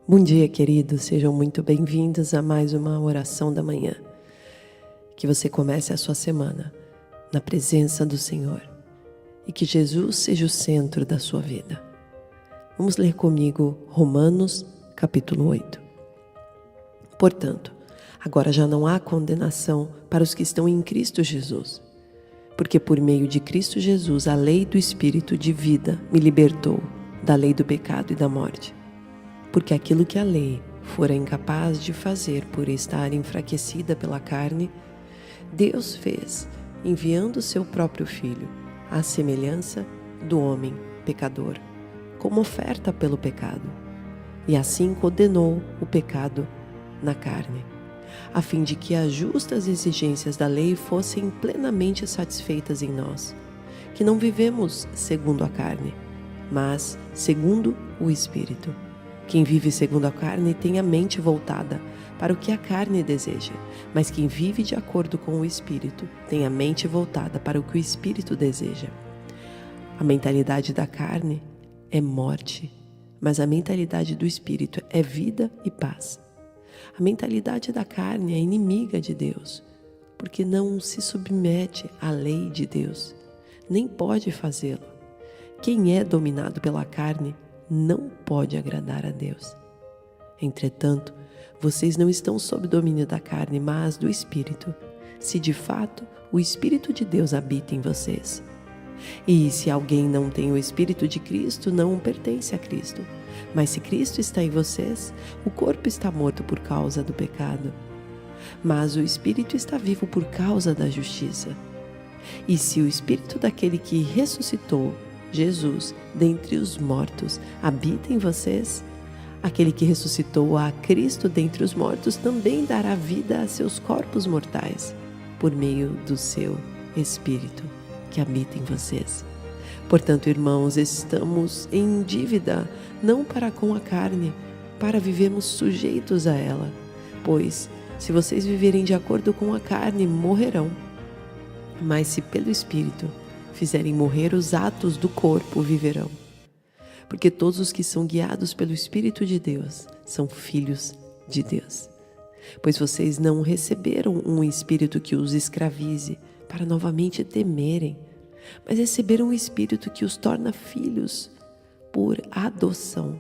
Bom dia, queridos. Sejam muito bem-vindos a mais uma oração da manhã. Que você comece a sua semana na presença do Senhor e que Jesus seja o centro da sua vida. Vamos ler comigo Romanos, capítulo 8. Portanto, agora já não há condenação para os que estão em Cristo Jesus, porque por meio de Cristo Jesus a lei do Espírito de vida me libertou da lei do pecado e da morte. Porque aquilo que a lei fora incapaz de fazer por estar enfraquecida pela carne, Deus fez, enviando o seu próprio Filho, à semelhança do homem pecador, como oferta pelo pecado, e assim condenou o pecado na carne, a fim de que as justas exigências da lei fossem plenamente satisfeitas em nós, que não vivemos segundo a carne, mas segundo o Espírito. Quem vive segundo a carne tem a mente voltada para o que a carne deseja, mas quem vive de acordo com o Espírito tem a mente voltada para o que o Espírito deseja. A mentalidade da carne é morte, mas a mentalidade do Espírito é vida e paz. A mentalidade da carne é inimiga de Deus, porque não se submete à lei de Deus, nem pode fazê-lo. Quem é dominado pela carne não pode agradar a Deus. Entretanto, vocês não estão sob domínio da carne, mas do Espírito, se de fato o Espírito de Deus habita em vocês. E se alguém não tem o Espírito de Cristo, não pertence a Cristo. Mas se Cristo está em vocês, o corpo está morto por causa do pecado, mas o Espírito está vivo por causa da justiça. E se o Espírito daquele que ressuscitou Jesus dentre os mortos habita em vocês, aquele que ressuscitou a Cristo dentre os mortos também dará vida a seus corpos mortais, por meio do seu Espírito que habita em vocês. Portanto, irmãos, estamos em dívida, não para com a carne, para vivermos sujeitos a ela. Pois, se vocês viverem de acordo com a carne, morrerão. Mas se pelo Espírito fizerem morrer os atos do corpo, viverão. Porque todos os que são guiados pelo Espírito de Deus são filhos de Deus. Pois vocês não receberam um espírito que os escravize para novamente temerem, mas receberam um espírito que os torna filhos por adoção,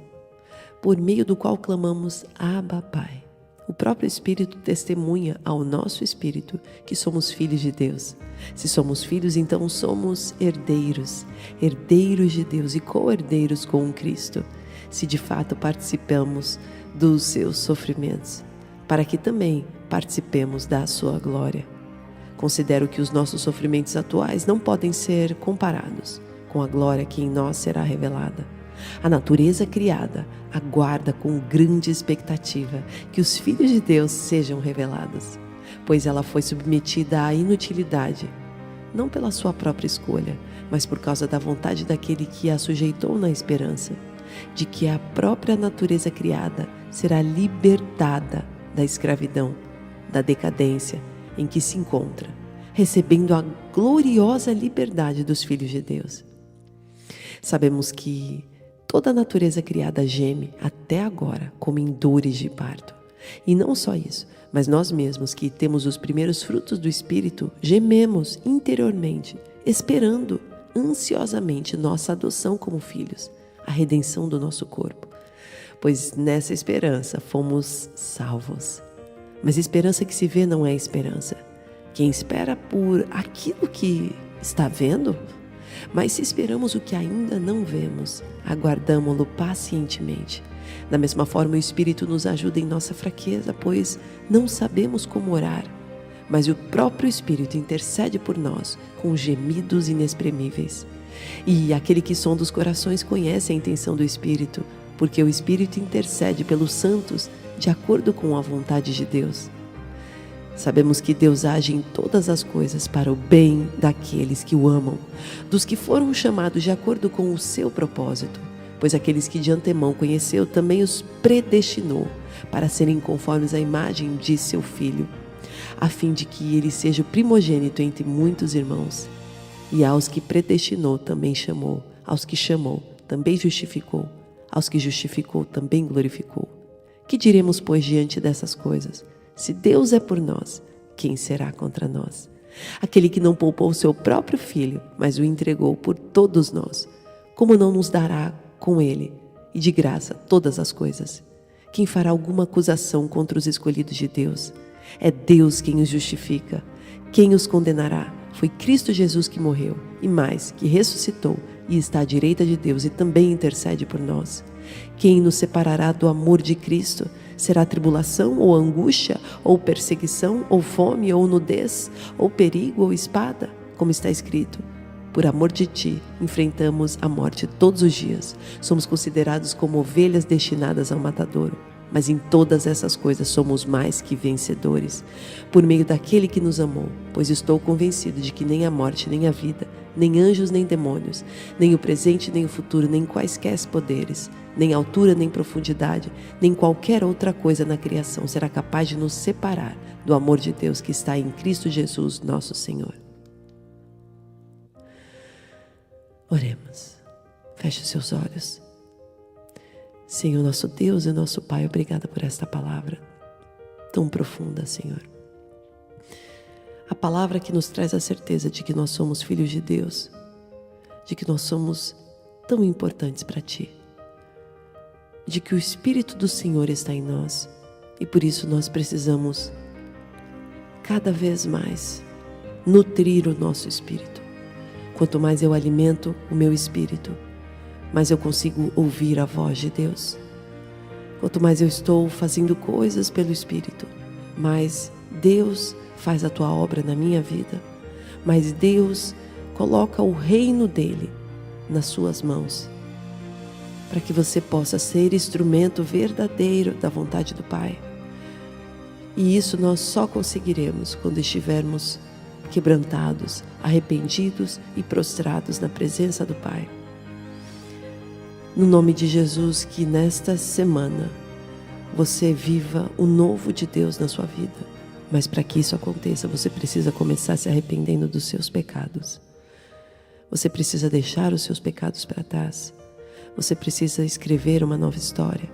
por meio do qual clamamos Abba, Pai. O próprio Espírito testemunha ao nosso espírito que somos filhos de Deus. Se somos filhos, então somos herdeiros, herdeiros de Deus e co-herdeiros com Cristo, se de fato participamos dos seus sofrimentos, para que também participemos da sua glória. Considero que os nossos sofrimentos atuais não podem ser comparados com a glória que em nós será revelada. A natureza criada aguarda com grande expectativa que os filhos de Deus sejam revelados, pois ela foi submetida à inutilidade, não pela sua própria escolha, mas por causa da vontade daquele que a sujeitou na esperança, de que a própria natureza criada será libertada da escravidão, da decadência em que se encontra, recebendo a gloriosa liberdade dos filhos de Deus. Sabemos que toda a natureza criada geme até agora como em dores de parto. E não só isso, mas nós mesmos que temos os primeiros frutos do Espírito, gememos interiormente, esperando ansiosamente nossa adoção como filhos, a redenção do nosso corpo. Pois nessa esperança fomos salvos. Mas esperança que se vê não é esperança. Quem espera por aquilo que está vendo? Mas se esperamos o que ainda não vemos, aguardamo-lo pacientemente. Da mesma forma, o Espírito nos ajuda em nossa fraqueza, pois não sabemos como orar. Mas o próprio Espírito intercede por nós com gemidos inexprimíveis. E aquele que sonda os corações conhece a intenção do Espírito, porque o Espírito intercede pelos santos de acordo com a vontade de Deus. Sabemos que Deus age em todas as coisas para o bem daqueles que o amam, dos que foram chamados de acordo com o seu propósito, pois aqueles que de antemão conheceu também os predestinou para serem conformes à imagem de seu Filho, a fim de que ele seja o primogênito entre muitos irmãos. E aos que predestinou também chamou, aos que chamou também justificou, aos que justificou também glorificou. Que diremos, pois, diante dessas coisas? Se Deus é por nós, quem será contra nós? Aquele que não poupou o seu próprio Filho, mas o entregou por todos nós, como não nos dará com ele, e de graça, todas as coisas? Quem fará alguma acusação contra os escolhidos de Deus? É Deus quem os justifica. Quem os condenará? Foi Cristo Jesus que morreu, e mais, que ressuscitou, e está à direita de Deus, e também intercede por nós. Quem nos separará do amor de Cristo? Será tribulação, ou angústia, ou perseguição, ou fome, ou nudez, ou perigo, ou espada? Como está escrito: por amor de ti, enfrentamos a morte todos os dias. Somos considerados como ovelhas destinadas ao matadouro. Mas em todas essas coisas somos mais que vencedores, por meio daquele que nos amou. Pois estou convencido de que nem a morte, nem a vida, nem anjos, nem demônios, nem o presente, nem o futuro, nem quaisquer poderes, nem altura, nem profundidade, nem qualquer outra coisa na criação será capaz de nos separar do amor de Deus que está em Cristo Jesus, nosso Senhor. Oremos. Feche os seus olhos. Senhor, nosso Deus e nosso Pai, obrigada por esta palavra tão profunda, Senhor. A palavra que nos traz a certeza de que nós somos filhos de Deus, de que nós somos tão importantes para Ti, de que o Espírito do Senhor está em nós e por isso nós precisamos cada vez mais nutrir o nosso espírito. Quanto mais eu alimento o meu espírito, mais eu consigo ouvir a voz de Deus. Quanto mais eu estou fazendo coisas pelo Espírito, mais Deus faz a tua obra na minha vida, mais Deus coloca o reino dele nas suas mãos, para que você possa ser instrumento verdadeiro da vontade do Pai. E isso nós só conseguiremos quando estivermos quebrantados, arrependidos e prostrados na presença do Pai. No nome de Jesus, que nesta semana você viva o novo de Deus na sua vida. Mas para que isso aconteça, você precisa começar se arrependendo dos seus pecados. Você precisa deixar os seus pecados para trás. Você precisa escrever uma nova história.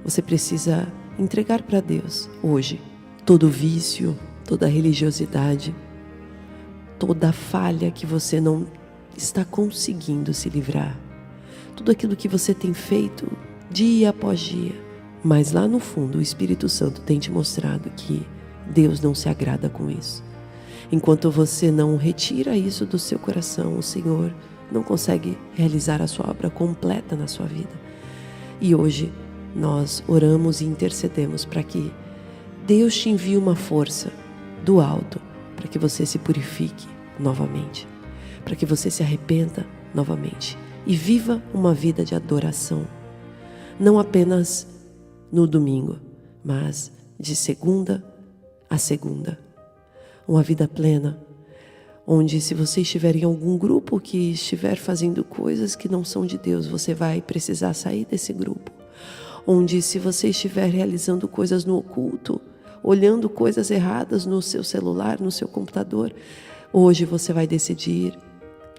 Você precisa entregar para Deus hoje todo vício, toda religiosidade, toda falha que você não está conseguindo se livrar. Tudo aquilo que você tem feito dia após dia. Mas lá no fundo o Espírito Santo tem te mostrado que Deus não se agrada com isso. Enquanto você não retira isso do seu coração, o Senhor não consegue realizar a sua obra completa na sua vida. E hoje nós oramos e intercedemos para que Deus te envie uma força do alto para que você se purifique novamente, para que você se arrependa novamente e viva uma vida de adoração, não apenas no domingo, mas de segunda a segunda. Uma vida plena, onde se você estiver em algum grupo que estiver fazendo coisas que não são de Deus, você vai precisar sair desse grupo. Onde se você estiver realizando coisas no oculto, olhando coisas erradas no seu celular, no seu computador, hoje você vai decidir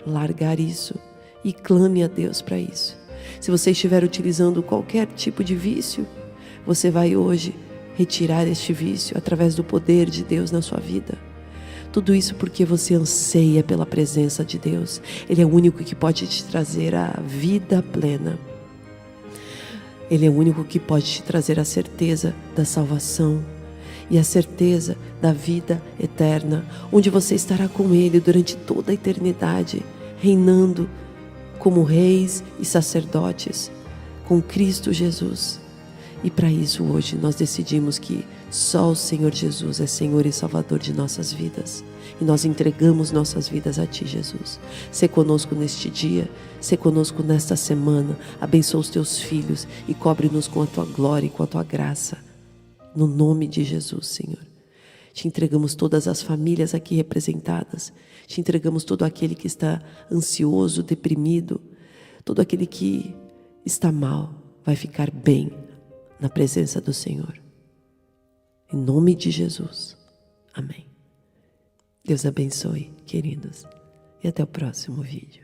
largar isso e clame a Deus para isso. Se você estiver utilizando qualquer tipo de vício, você vai hoje retirar este vício através do poder de Deus na sua vida. Tudo isso porque você anseia pela presença de Deus. Ele é o único que pode te trazer a vida plena. Ele é o único que pode te trazer a certeza da salvação e a certeza da vida eterna, onde você estará com Ele durante toda a eternidade, reinando como reis e sacerdotes com Cristo Jesus. E para isso hoje nós decidimos que só o Senhor Jesus é Senhor e Salvador de nossas vidas. E nós entregamos nossas vidas a Ti, Jesus. Sê conosco neste dia, sê conosco nesta semana. Abençoa os Teus filhos e cobre-nos com a Tua glória e com a Tua graça. No nome de Jesus, Senhor. Te entregamos todas as famílias aqui representadas. Te entregamos todo aquele que está ansioso, deprimido. Todo aquele que está mal vai ficar bem na presença do Senhor. Em nome de Jesus. Amém. Deus abençoe, queridos. E até o próximo vídeo.